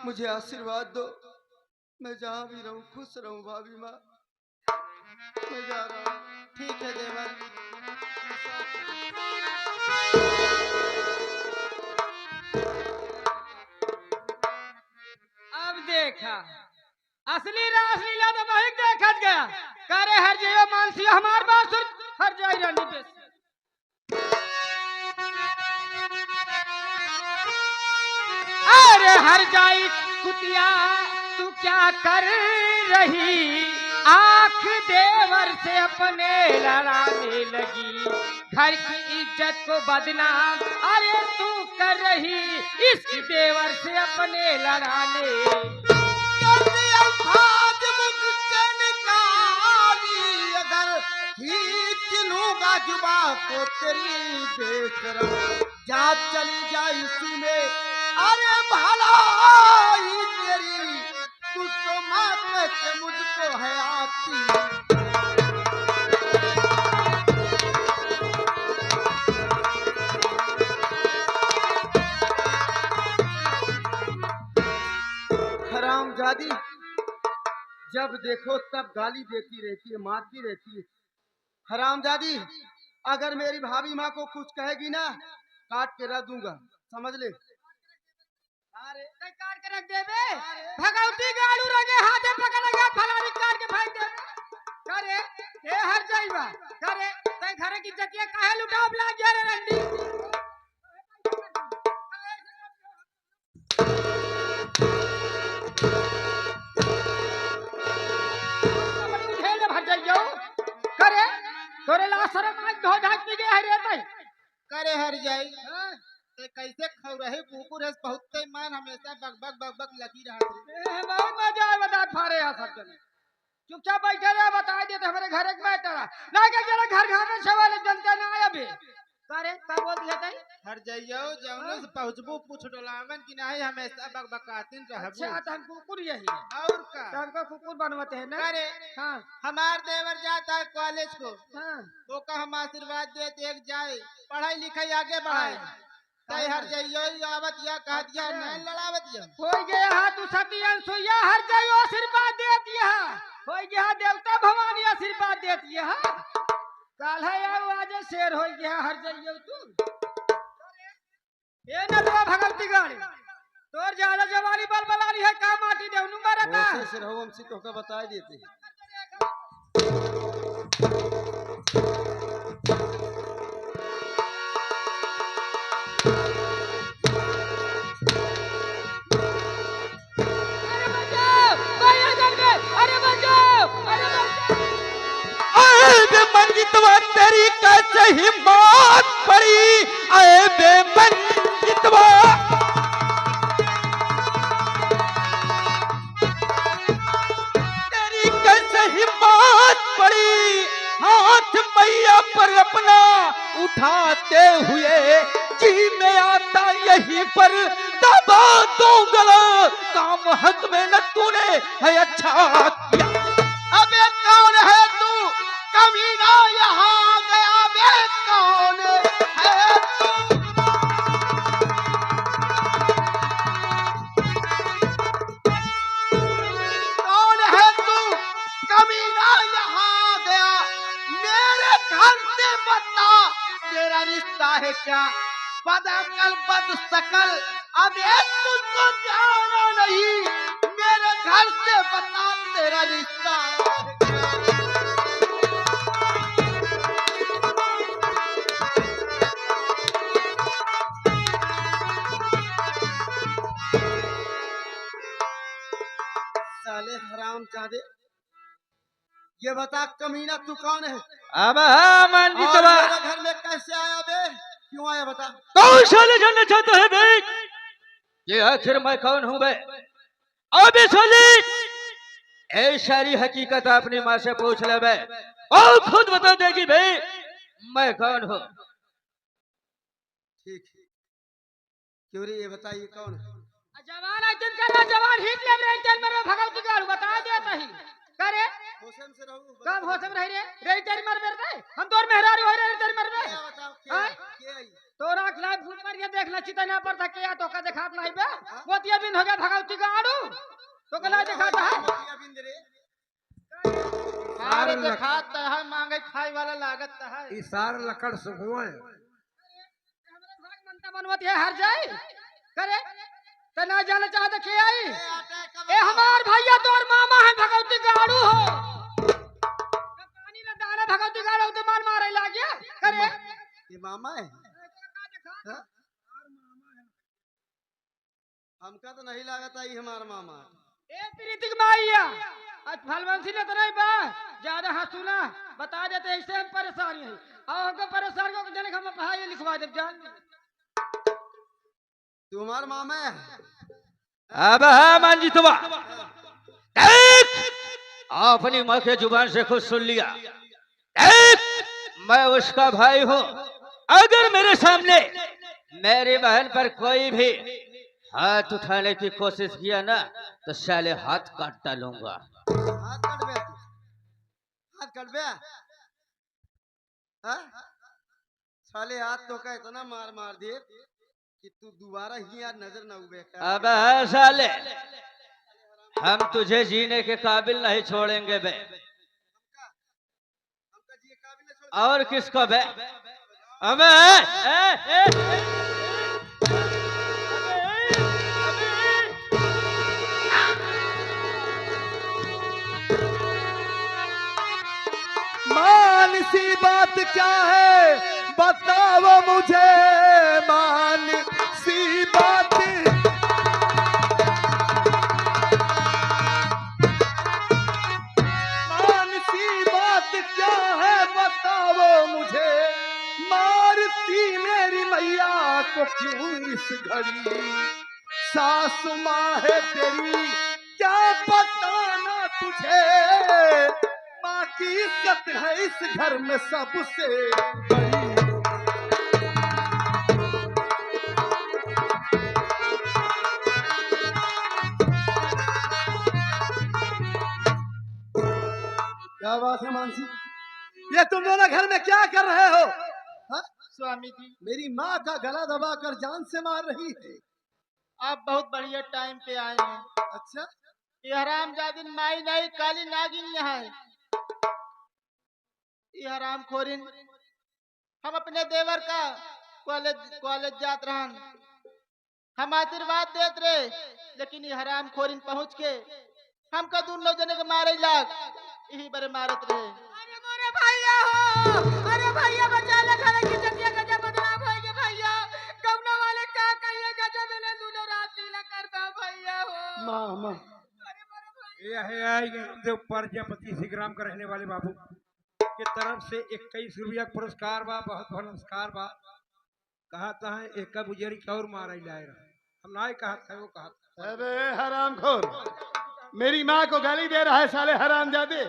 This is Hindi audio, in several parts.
मुझे आशीर्वाद दो। मैं जहाँ भी रहूं खुश रहूं भाभी माँ। मैं जा रहा हूँ। ठीक है देवर। अब देखा असली रासलीला तो वही देखत गया। करे हर जगह मानसी हमार बात सुन हर जाई रानी बेस। अरे हर जाई कुतिया तू क्या कर रही, आंख देवर से अपने लड़ाने लगी। घर की इज्जत को बदनाम अरे तू कर रही, इसकी देवर से अपने लड़ाने। अगर खींच लूंगा जुबा को तेरी बेशरम, जा चली जा इसी में अरे भलाई तेरी। तुझको माँ कहते मुझको है आती। हरामजादी जब देखो तब गाली देती रहती है, मारती रहती है। हरामजादी अगर मेरी भाभी माँ को कुछ कहेगी ना काट के रख दूंगा, समझ ले। अरे काट के रख देबे, भगवती गाड़ू रंगे हाथे पकड़ के फलानी काट के फेंक दे। करे ए हर जाइबा करे तै घरे की जतिया काहे लुटाव लाग गया रे रंडी। खेल भर जाइयो करे तोरे ला शरम आज धो ढाक के गए रे तै। करे हर जाई ते कैसे खौ रहे कुकुर है बहुत मान हमेशा बक बक बक बक लगी रहा। बहुत मजा आए बता फारे आ सब जने चुपचाप बैठे रहे बता दे तो हमारे घर एक बैठा ना के जरा घर घर में सवाल जनता ना आया बे। करे का बोल दिया तै हर जाइयो जौनो से पहुंचबू पूछ डोलावन कि नहीं हमेशा बक बकातिन रहबू। अच्छा तो हम कुकुर यही है और का तो हमको कुकुर बनवाते हैं ना। अरे हाँ हमार देवर जाता है कॉलेज को हाँ वो का हम आशीर्वाद देते एक जाए पढ़ाई लिखाई आगे बढ़ाए। तय हर जाइयो आवत या कह दिया नहीं लड़ावत या हो गया हां तू सतियन सुइया हर जाइयो आशीर्वाद देती है। हो गया देवता भवानी आशीर्वाद देती है। काल है यार आज शेर हो गया हर जाइयो तू। ए नदवा भगवती गाड़ी तोर ज्यादा जवानी बल बलानी है का माटी देवनु मारता से रहो हम से तो का बता देते। अरे बचाओ भाई अंदर में अरे बचाओ अरे बचाओ। अरे बेमंजितवा तेरी कैसे हिम्मत पड़ी, अरे बेमंजितवा तेरी कैसे हिम्मत पड़ी, हाथ मैया पर अपना उठाते हुए जी में आता यहीं पर दबा दूंगा। काम हक में न तूने है अच्छा किया। अबे कौन है तू कमीना यहाँ गया बे कौन है तू। कौन है तू कमीना यहाँ गया मेरे घर से बता तेरा रिश्ता है क्या। बदअकल बद सकल अबे तुझको जाना नहीं, मेरे घर से बता तेरा रिश्ता है क्या। साले हरामजादे ये बता कमीना तू कौन है। अब हाँ मंजितवा और मेरे घर में कैसे आया बे, क्यों आया बता। कौन साले जानना चाहता है बे। ये आखिर मैं कौन हूँ बे। अबे साले ए सारी हकीकत अपनी माँ से पूछ ले बे और खुद बता देगी बे मैं कौन हूँ। ठीक है क्यों रे ये बताइए कौन है। जवान अजन करना जवान हिट ले रहे चल मेरे भगवती गाड़ू बता देता ही करे होशम से रहूं कब होशम रह रे तेरी मर मेरे हम तोर मेहरारू हो रे तेरी मर में बताओ क्या हाँ? क्या आई। तोरा खिलाफ भूत करिए देखना चिता ना पर थके या तो का दिखात नहीं बे मोतिया बिन हो गया भगवती का आड़ू तो कला दिखाता है सारे दिखात है मांगे खाई वाला लागत है ई सार लकड़ सुखुए हमरे भाग मनता बनवत है हर जाए करे तो ना जाना चाहते के आई ए हमार भैया तोर मामा है भगवती का आड़ू हो पानी में दाना भगवती का आड़ू तो मार मारे लागे करे ये मामा है हाँ? हमका तो नहीं लागत है ये हमारा मामा ए प्रीतिक माइया आज फलवंशी ने तो नहीं बा ज्यादा हंसुना बता देते इससे हम परेशानी है और हमको परेशान को जने हम पढ़ाई लिखवा दे जान तू हमारा मामा है अब है मंजितवा देख अपनी माँ के जुबान से खुद सुन लिया देख मैं उसका भाई हूँ अगर मेरे सामने मेरी बहन पर कोई भी हाथ उठाने की कोशिश किया ना तो साले हाथ काट डालूंगा हाथ कट बे हाथ कट बे हाँ? साले हाथ तो का इतना मार मार दे कि तू दोबारा ही यार नजर न उबे अब है साले हम तुझे जीने के काबिल नहीं छोड़ेंगे बे हमका जी काबिल न छोड़ और किसको बे अबे मान सी बात क्या है बताओ मुझे मान सी बात मान सी बात क्या है बताओ मुझे मारती मेरी मैया को क्यों इस घड़ी सासु माँ है तेरी क्या बताना तुझे माँ की इज्जत है इस घर में सबसे बड़ी क्या बात है मानसी ये तुम दोनों घर में क्या कर रहे हो हा? स्वामी जी मेरी माँ का गला दबाकर जान से मार रही है आप बहुत बढ़िया टाइम पे आए हैं अच्छा ये हराम जादिन माई नहीं काली नागिन यहाँ है ये हराम खोरिन हम अपने देवर का कॉलेज कॉलेज जात रहन हम आशीर्वाद देत रहे लेकिन ये हराम खोरिन पहुँच के हमको दोनों जने के मारे लाग यही बड़े मारत रहे अरे मोरे भैया हो अरे भैया बचा ले घर की चटिया गजा बदनाम हो गए भैया गमना वाले का कहिए गजा मैंने दोनों रात लीला करता भैया हो माँ अरे मोरे भैया ये है जो प्रजापति श्री ग्राम का रहने वाले बाबू के तरफ से 21 रुपया पुरस्कार बा बहुत बहुत नमस्कार बा कहा था एक बुजरी का और मारा लाए हम ना कहा था वो कहा अबे हरामखोर मेरी माँ को गाली दे रहा है साले हरामजादे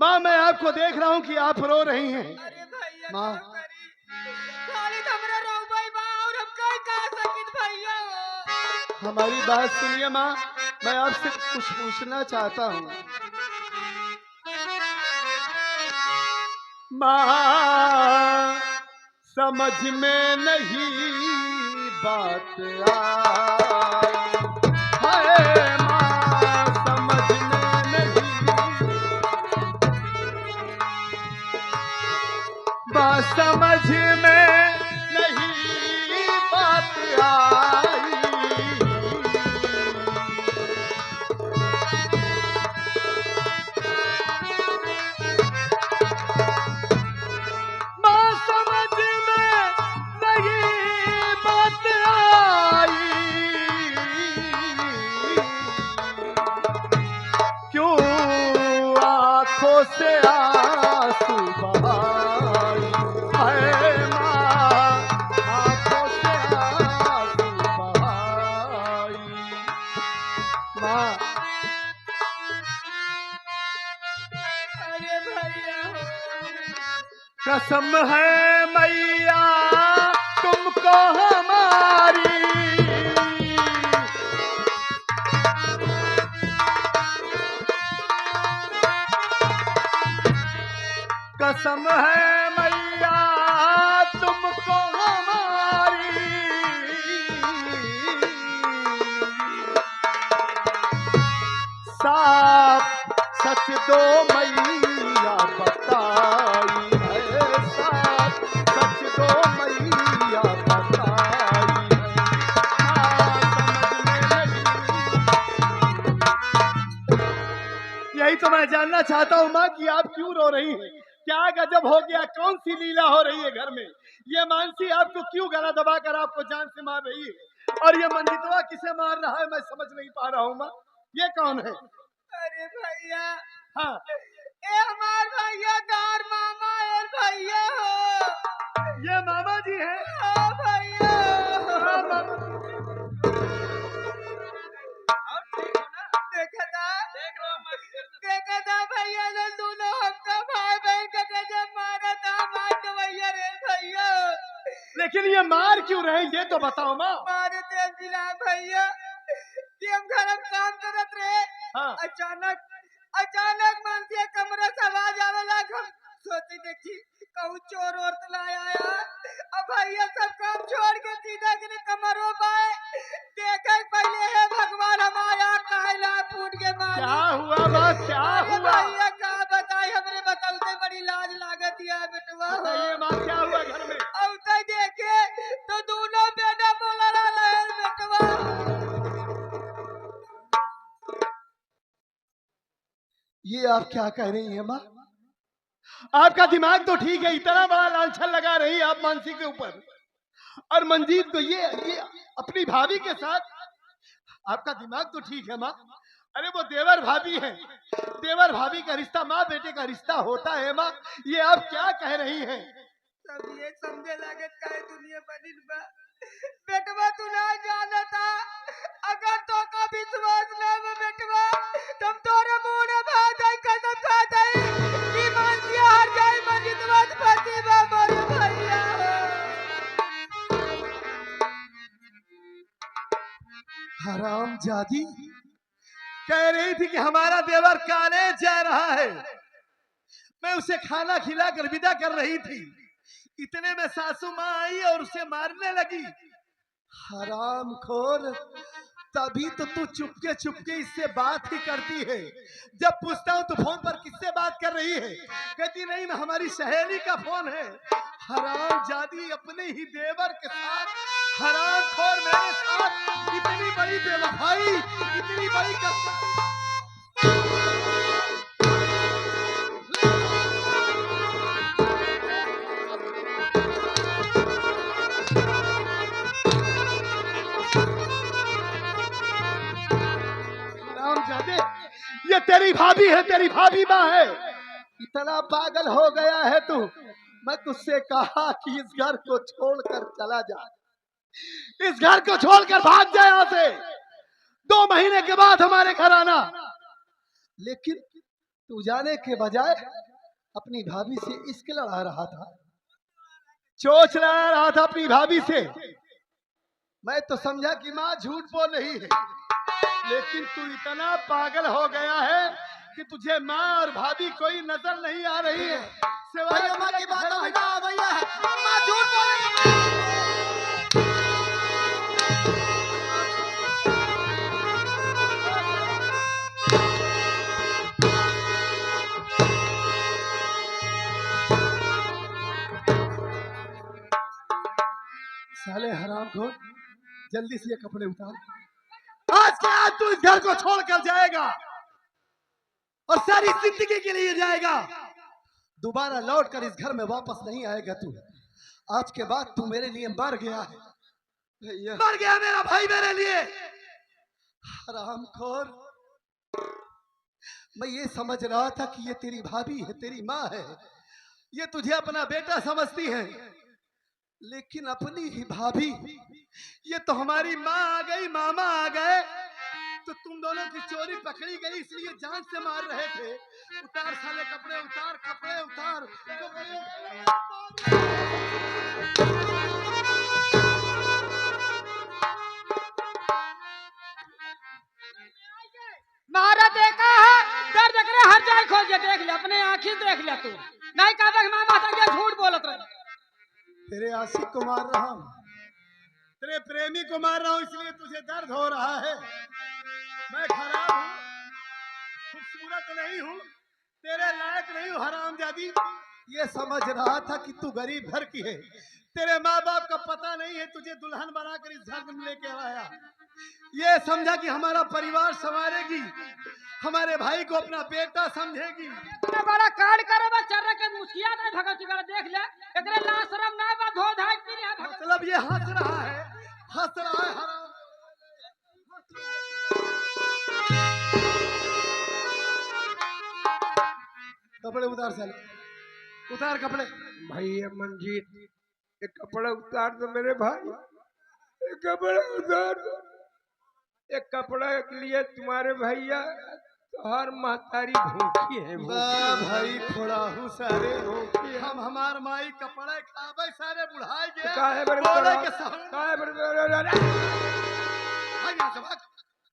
माँ मैं आपको देख रहा हूँ कि आप रो रही हैं अरे भैया माँ। खाली हमरा रो भाई बा और हम कहीं कह सकित भैया हो हमारी बात सुनिए माँ मैं आपसे कुछ पूछना चाहता हूँ माँ समझ में नहीं बात आई हाय माँ समझ में नहीं माँ समझ में नहीं बात आई माँ समझ में नहीं बात आई क्यों आँखों से आंसू बहाई हाय माँ आँखों से आंसू बहाई माँ अरे भैया हो कसम है मैया तुमको हमारी कसम है मैया तुमको हमारी साफ सच दो मैया बताई है, साफ सच दो मैया बताई है, समझ में नहीं। यही तो मैं जानना चाहता हूँ माँ कि आप क्यों रो रही हैं? क्या गजब हो गया? कौन सी लीला हो रही है घर में? ये मानसी आपको क्यों गला दबाकर आपको जान से मार रही है? और ये मंजितवा किसे मार रहा है मैं समझ नहीं पा रहा हूँ माँ। ये कौन है? अरे भैया, हाँ ए हमार भैया गार मामा है भैया हो। ये मामा जी हैं। हाँ भैया। हाँ, मामा। देखा था भैया ने दोनों हमका भाई बहन का गजब मारा था, मार तो भैया रे भैया। लेकिन ये मार क्यों रहे ये तो बताओ माँ। मारे थे जिला भैया कि हम घर में काम करत रहे। हाँ अचानक मन से कमरे से आवाज आवे लग, हम सोचे देखी कहूँ चोर और तो ना आया। अब भैया सब काम छोड़ के सीधा के कमरों पाए देखा पहले है भगवान हमारा कहला फूट के मारे। क्या हुआ माँ? क्या अरे हुआ? भैया का बताई, हमरे बताते बड़ी लाज लागत है बेटवा। बताइए माँ क्या हुआ घर में? अब तक देखे तो दोनों बेटा बोला रहा है बेटवा। ये आप क्या कह रही हैं माँ? आपका दिमाग तो ठीक है, इतना बड़ा लांछन लगा रही है आप मानसी के ऊपर। और मंजीत तो ये अपनी भाभी के साथ। आपका दिमाग तो ठीक है माँ। अरे वो देवर भाभी है, देवर भाभी का रिश्ता माँ बेटे का रिश्ता होता है माँ। ये आप क्या कह रही हैं? सब ये समझे लागत का है दुनिया बनिल बा। बेटवा तू ना जाना था, अगर तो का विश्वास ना हो बेटवा तुम तोरे मुंह ने भात है कसम खा दई कि मानसिया हर जाए मंजितवा पति बा मोरे भैया। हराम जादी कह रही थी कि हमारा देवर कॉलेज जा रहा है। मैं उसे खाना खिलाकर विदा कर रही थी, इतने में सासू माँ आई और उसे मारने लगी। हराम खोर, तभी तो तू चुपके चुपके इससे बात ही करती है। जब पूछता हूँ तो फोन पर किससे बात कर रही है, कहती नहीं मैं हमारी सहेली का फोन है। हराम जादी अपने ही देवर के साथ, हराम खोर मेरे साथ इतनी बड़ी बेवफाई, इतनी बड़ी जादे, ये तेरी भाभी है, तेरी भाभी माँ है। इतना पागल हो गया है तू। मैं तुझसे कहा कि इस घर को छोड़कर चला जा, इस घर को छोड़कर भाग जा यहाँ से। 2 महीने के बाद हमारे घर आना। लेकिन तू जाने के बजाय अपनी भाभी से इश्क लड़ा रहा था, चोच लड़ा रहा था अपनी भाभी से। मैं तो समझा कि माँ झूठ बोल रही है, लेकिन तू इतना पागल हो गया है कि तुझे माँ और भाभी कोई नजर नहीं आ रही है सिवाय माँ की बात भैया। माँ झूठ बोल रही है। साले हरामखोर, जल्दी से ये कपड़े उतार। आज के आज तू इस घर को छोड़कर जाएगा और सारी जिंदगी के लिए जाएगा। दोबारा लौटकर इस घर में वापस नहीं आएगा तू। आज के बाद तू मेरे लिए मर गया है, मर गया मेरा भाई मेरे लिए। हरामखोर, मैं ये समझ रहा था कि ये तेरी भाभी है, तेरी माँ है, ये तुझे अपना बेटा समझती है, लेकिन अपनी ही भाभी। ये तो हमारी माँ आ गई, मामा आ गए, तो तुम दोनों की चोरी पकड़ी गई इसलिए जान से मार रहे थे। उतार साले कपड़े उतार, कपड़े उतार, कपड़े मारा देखा है, डर देख रहे हर जाए खोल के देख ले, अपने आँखी देख ले तू। नहीं कहा मैं माता के झूठ बोलत रहे। तेरे आशिक को मार रहा हूँ, तेरे प्रेमी को मार रहा हूँ, इसलिए तुझे दर्द हो रहा है। मैं खराब हूँ, लायक नहीं हूँ, तेरे लायक नहीं हूँ हरामजादी। ये समझ रहा था कि तू गरीब घर की है, तेरे माँ बाप का पता नहीं है, तुझे दुल्हन बनाकर इस घर में लेके आया। ये समझा कि हमारा परिवार संवारेगी, हमारे भाई को अपना बेटा समझेगी। इतना बड़ा कांड करे बा चर्रा के मुखिया नहीं भगत कर देख ले एकरे ला शरम ना बा धो धाय पी ले भगत। मतलब ये हंस रहा है, हंस रहा है हराम। कपड़े उतार साले, उतार कपड़े। भैया मंजीत, ये कपड़ा उतार दो मेरे भाई, ये कपड़ा उतार दो। ये कपड़ा के लिए तुम्हारे भैया हर महतारी भूखी है, वाह भाई थोड़ा हूँ सारे, हम हमार माई कपड़ा खावे सारे बुढ़ाए गए। काहे बड़े बोले बड़ा- के साले, काहे बड़े भाग यहाँ से, भाग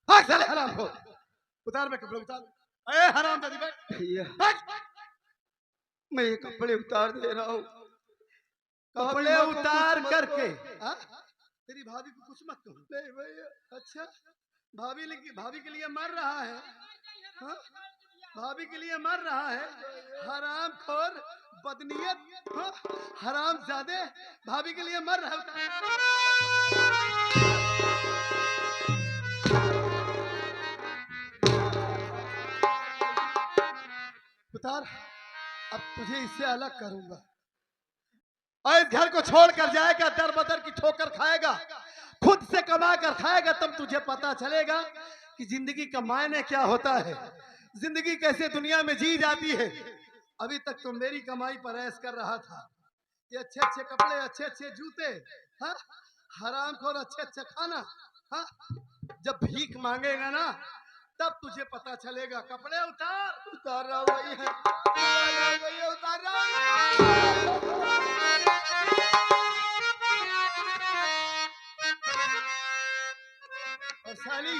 भाग साले हराम को। उतार में कपड़े उतार, अरे हराम दादी भाग भैया भाग। मैं ये कपड़े उतार दे रहा हूँ। कपड़े उतार करके हाँ? तेरी भाभी को कुछ मत कहो। नहीं भैया। अच्छा, भाभी के लिए मर रहा है हाँ? भाभी के लिए मर रहा है, हराम खोर बदनीयत हाँ? हराम जादे भाभी के लिए मर रहा उतार। अब तुझे इससे अलग करूंगा और इस घर को छोड़कर जाएगा, दर बदर की ठोकर खाएगा, खुद से कमा कर खाएगा, तब तुझे पता चलेगा कि जिंदगी का मायने क्या होता है, जिंदगी कैसे दुनिया में जी जाती है। अभी तक तो मेरी कमाई पर ऐश कर रहा था, ये अच्छे अच्छे कपड़े, अच्छे अच्छे जूते हाँ? हरामखोर अच्छे अच्छे खाना हाँ? जब भीख मांगेगा ना तब तुझे पता चलेगा। कपड़े उतार। उतार रहा हूँ भैया, उतार रहा हूँ भैया, उतार रहा और साली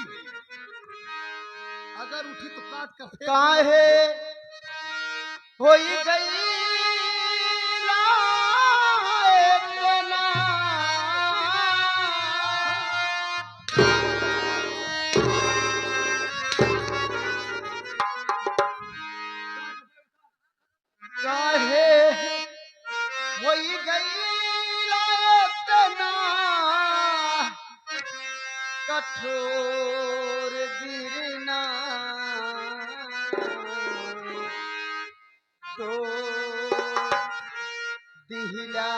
अगर उठी तो काट कर फेंक काहे होई गई लायक ना। काहे होई गई लायक ना, कठोर गिरना तो दिहला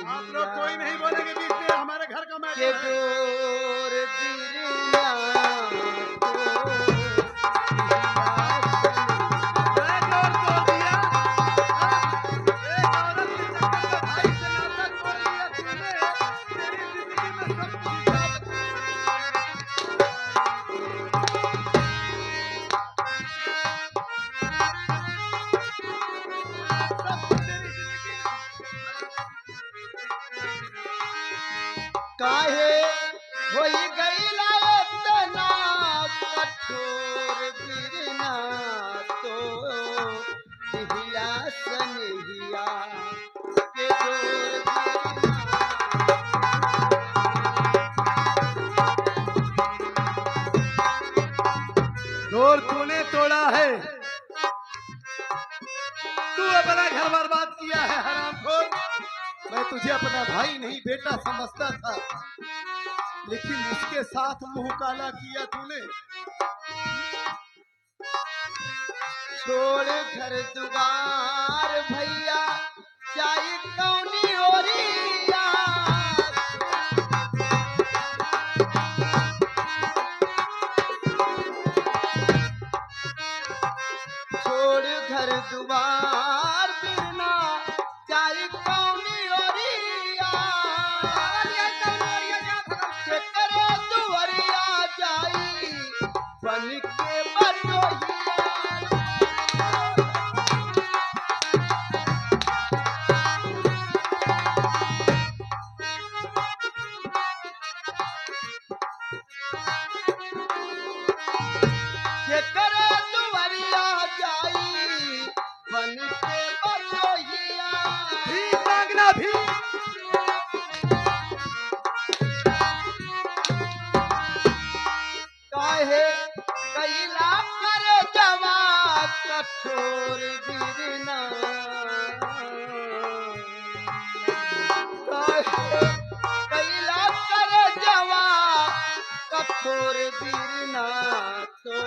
आप लोग कोई नहीं बोलेंगे बीच में, हमारे घर का के मैटर है। डोर गिरना तो मैं जोर तोड़ दिया हाँ? एक औरत के चक्कर में भाई से नाता तोड़ दिया तूने, तेरी जिंदगी में सब कुछ काहे होई गई लायतना, कठोर गिरना तो दिहला सनहिया के डोर गिरना। डोर तूने तोड़ा है, तू अपना घर बर्बाद किया है हरामखोर। मैं तुझे अपना भाई नहीं बेटा समझता था, लेकिन उसके साथ मुंह काला किया तूने। छोड़ घर दुआर भैया चाहे कौनी ओरिया, छोड़ घर दुआर बिना चाहे कौनी ओरिया, के करे दुआरिया जाई बन के बटोहिया। के करे दुआरिया जाई बन के बटोहिया। भीख मांगना भी काहे कैला कर कठोर बीरना कैला कर जवा कठोर बीरना तो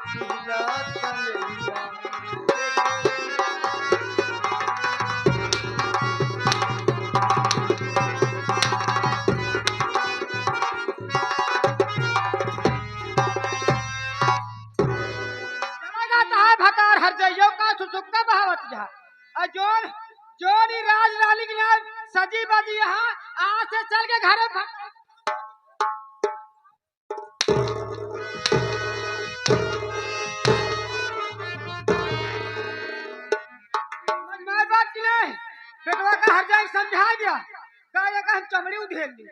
पीला तलैया चला जाता है भकार हर जइयो का सुसुक्का बहावत जा जोन जोन ही राज रानी के नाम सजी बजी यहाँ आज से चल के घर में समझ में आई बात की नहीं बेटवा का हर जाए समझा दिया कहा का हम चमड़ी उधेल ली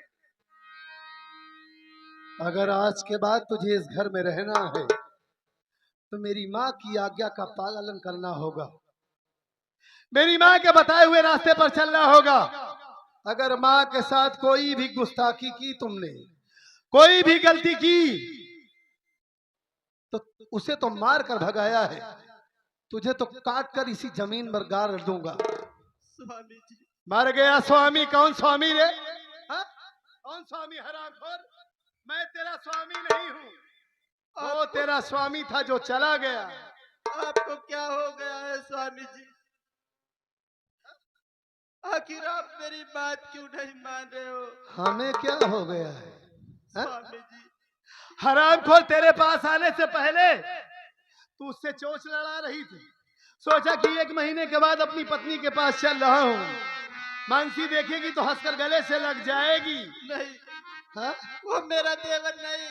अगर आज के बाद तुझे इस घर में रहना है तो मेरी माँ की आज्ञा का पालन करना होगा, मेरी माँ के बताए हुए रास्ते पर चलना होगा। अगर माँ के साथ कोई भी गुस्ताखी की तुमने, कोई भी गलती की, तो उसे तो मार कर भगाया है, तुझे तो काट कर इसी जमीन पर गाड़ दूंगा। स्वामी जी मर गया स्वामी? कौन स्वामी रे? हा? कौन स्वामी? हरामखोर, मैं तेरा स्वामी नहीं हूँ, वो तेरा स्वामी था जो चला गया। आपको क्या हो गया है स्वामी जी? आखिर आप मेरी बात क्यों नहीं मान रहे हो? हमें क्या हो गया है? हा? स्वामी जी हरामखोर, तेरे पास आने से पहले तू उससे चोंच लड़ा रही थी, सोचा कि 1 महीने के बाद अपनी पत्नी के पास चल रहा हूँ, मानसी देखेगी तो हंसकर गले से लग जाएगी। नहीं, हा? वो मेरा देवर नहीं,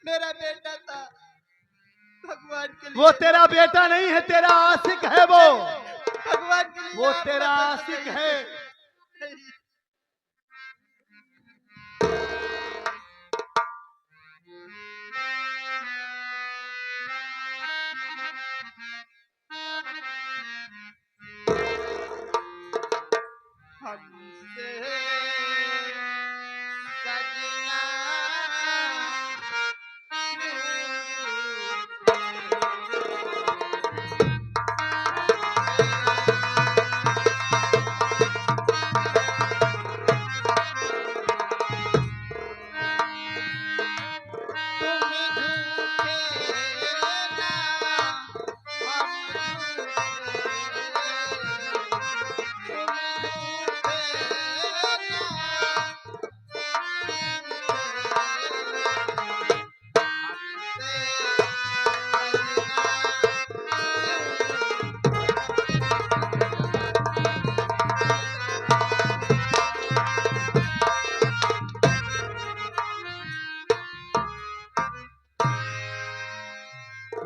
मेरा बेटा था। भगवान के लिए वो तेरा बेटा नहीं है, तेरा आशिक है वो भगवान के लिए वो आप तेरा मत आशिक बताइए। है। नहीं, हमसे सजना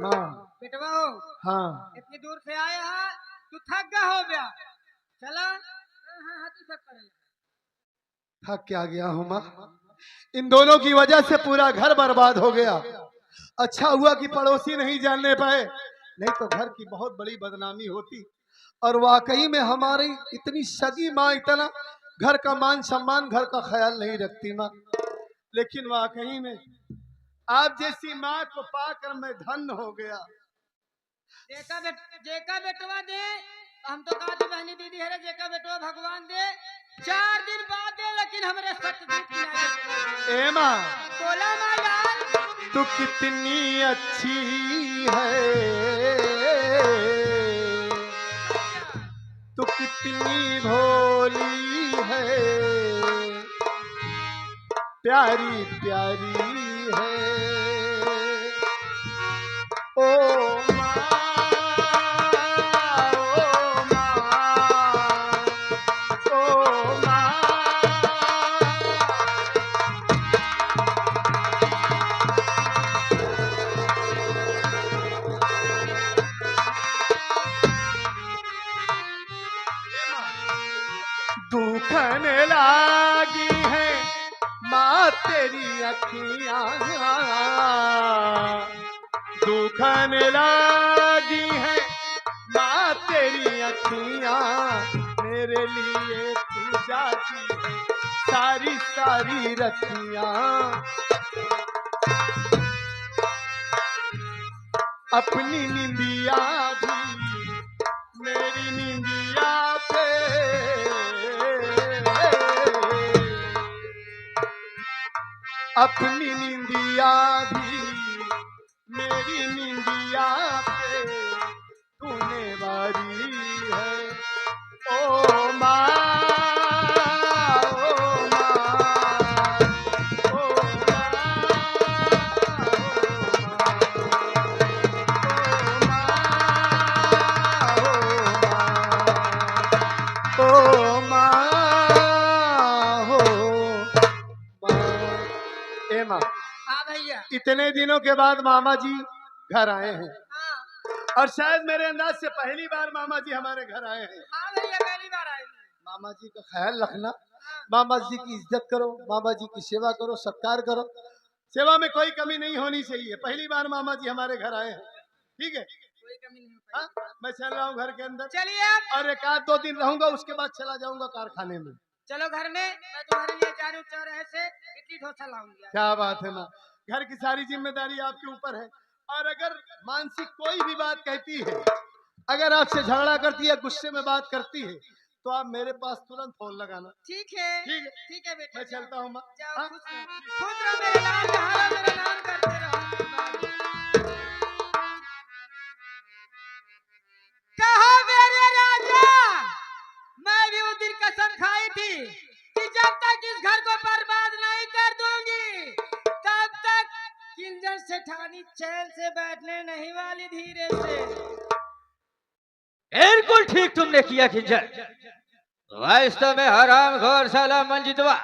माँ, बेटवा हाँ, इतनी दूर से आए हैं तू थक गया हो गया चला हाथी सब करेंगे थक क्या गया हूँ माँ, इन दोनों की वजह से पूरा घर बर्बाद हो गया। अच्छा हुआ कि पड़ोसी नहीं जानने पाए, नहीं तो घर की बहुत बड़ी बदनामी होती। और वाकई में हमारी इतनी सगी माँ इतना घर का मान सम्मान, घर का ख्याल नहीं रखती माँ, लेकिन वाकई में आप जैसी माँ को पाकर मैं धन्य हो गया। जेका बेटवा दे हम तो कहा बहनी दीदी है जेका बेटवा भगवान दे 4 दिन बाद दे लेकिन हमरे सतदूत की ना ए माँ, बोला माँ यार तू कितनी अच्छी है, तू कितनी भोली है, प्यारी प्यारी है। ओ माँ, ओ माँ, ओ माँ। दुखन लागी है माँ तेरी अखियाँ, दुखन लागी है माँ तेरी अखियाँ, मेरे लिए तू जाती है सारी सारी रतियाँ। अपनी निंदिया भी अपनी निंदिया भी मेरी निंदिया पे तूने वारी है। ओ माँ, ओ माँ, ओ माँ, ओ माँ, हो माँ। ए माँ, हाँ भैया। इतने दिनों के बाद मामा जी घर आए हैं हाँ और शायद मेरे अंदाज से पहली बार मामा जी हमारे घर आए हैं। हाँ भैया, पहली बार आए हैं। मामा जी का ख्याल रखना, मामा जी की इज्जत करो, मामा जी की सेवा करो, सत्कार करो। सेवा में कोई कमी नहीं होनी चाहिए। पहली बार मामा जी हमारे घर आए हैं, ठीक है? कोई कमी नहीं हो हाँ, मैं चल रहा हूँ घर के अंदर चलिए आप और एक आध 2 दिन रहूंगा, उसके बाद चला जाऊंगा कारखाने में। चलो घर में, मैं तुम्हारे लिए जा रही हूँ चौराहे से इडली डोसा लाऊंगी। क्या बात है माँ, घर की सारी जिम्मेदारी आपके ऊपर है। और अगर मानसिक कोई भी बात कहती है, अगर आपसे झगड़ा करती है, गुस्से में बात करती है, तो आप मेरे पास तुरंत फोन लगाना। ठीक है ठीक है, ठीक है बेटा, मैं चलता हूँ माँ। जाओ हाँ? खुश रहो मेरे लाल, जहाँ रहो मेरा नाम करते रहो। कहो मेरे राजा, मैं भी उस दिन कसम खाई थी कि जब तक इस घर को बर्बाद नहीं कर दूंगी तब तक किंजर सेठानी चैन से बैठने नहीं वाली। धीरे से बिल्कुल ठीक तुमने किया खिंजर। वास्तव में हराम घोर साला मंजितवा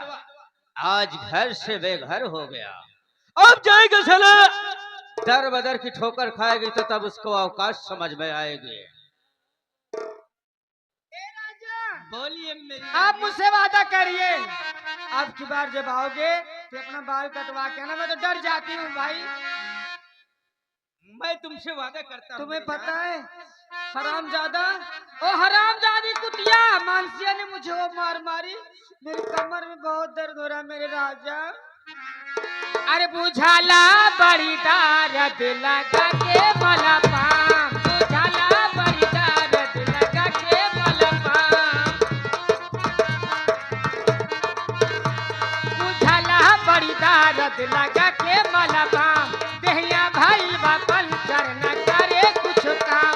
आज घर से बेघर हो गया। अब जाएगा साला, दर बदर की ठोकर खाएगी तो तब उसको अवकाश समझ में आएगी। बोलिए मेरी, आप मुझसे वादा करिए, अब की बार जब आओगे तो अपना बाल कटवा के आना। मैं तो डर जाती हूँ भाई। मैं तुमसे वादा करता हूँ। तुम्हें पता है हरामजादा, ओ हरामजादी कुतिया, मानसिया ने मुझे वो मार मारी, मेरी कमर में बहुत दर्द हो रहा है मेरे राजा। अरे बुझाला बड़ी दर्द लगा के मला पाम, बुझाला बड़ी दर्द लगा के मला पाम, बुझाला बड़ी दर्द लगा के मला पाम। देहिया भाई बापन चरना करे कुछ काम।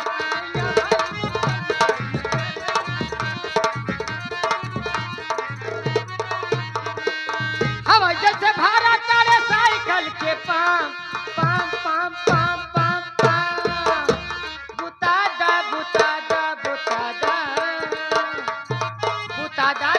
हवा जैसे भारा करे साइकिल के palm palm palm palm palm palm. बुता दा बुता दा बुता दा बुता दा